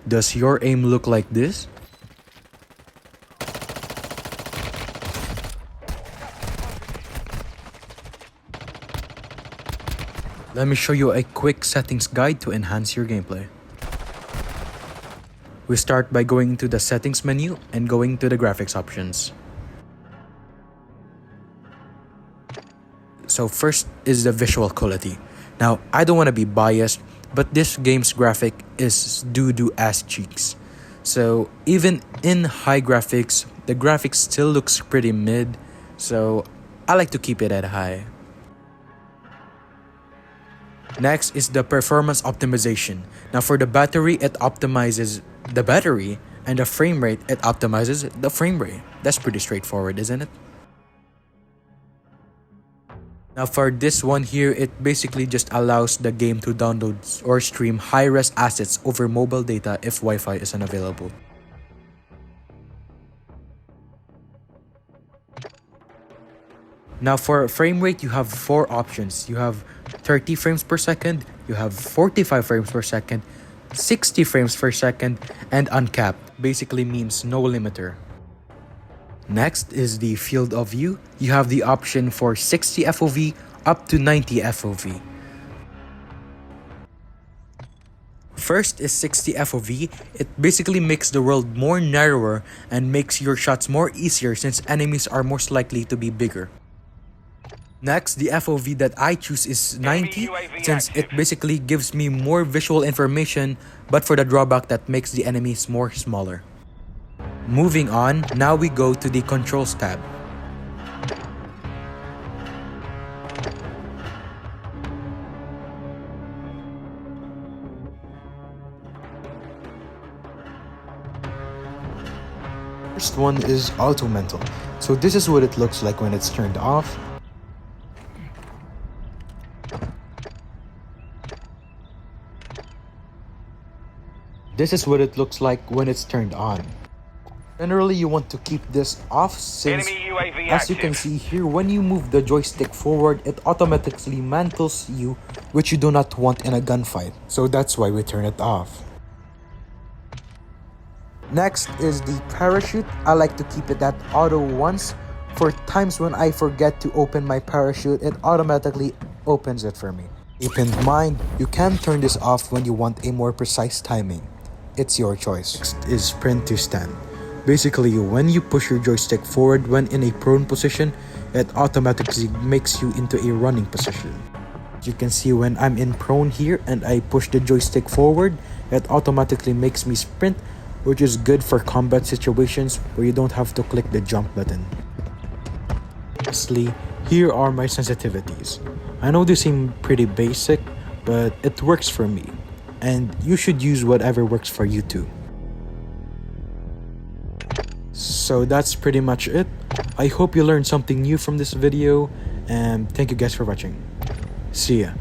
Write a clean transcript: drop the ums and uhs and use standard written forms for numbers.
Does your aim look like this? Let me show you a quick settings guide to enhance your gameplay. We start by going to the settings menu and going to the graphics options. So first is the visual quality. Now, I don't want to be biased, but this game's graphic is doo-doo ass cheeks. So even in high graphics, the graphics still looks pretty mid, so I like to keep it at high. Next is the performance optimization. Now for the battery, it optimizes the battery, and the frame rate, it optimizes the frame rate. That's pretty straightforward, isn't it? Now for this one here, it basically just allows the game to download or stream high-res assets over mobile data if Wi-Fi is unavailable. Now for frame rate, you have 4 options. You have 30 frames per second, you have 45 frames per second, 60 frames per second, and uncapped. Basically means no limiter. Next is the field of view. You have the option for 60 FOV up to 90 FOV. First is 60 FOV. It basically makes the world more narrower and makes your shots more easier since enemies are most likely to be bigger. Next, the FOV that I choose is 90 since it basically gives me more visual information, but for the drawback that makes the enemies more smaller. Moving on, now we go to the controls tab. First one is auto mental. So this is what it looks like when it's turned off. This is what it looks like when it's turned on. Generally, you want to keep this off since, as you can see here, when you move the joystick forward, it automatically mantles you, which you do not want in a gunfight. So that's why we turn it off. Next is the parachute. I like to keep it at auto once. For times when I forget to open my parachute, it automatically opens it for me. Keep in mind, you can turn this off when you want a more precise timing. It's your choice. Next is sprint to stand. Basically, when you push your joystick forward when in a prone position, it automatically makes you into a running position. You can see when I'm in prone here and I push the joystick forward, it automatically makes me sprint, which is good for combat situations where you don't have to click the jump button. Lastly, here are my sensitivities. I know they seem pretty basic, but it works for me. And you should use whatever works for you too. So that's pretty much it. I hope you learned something new from this video, and thank you guys for watching. See ya.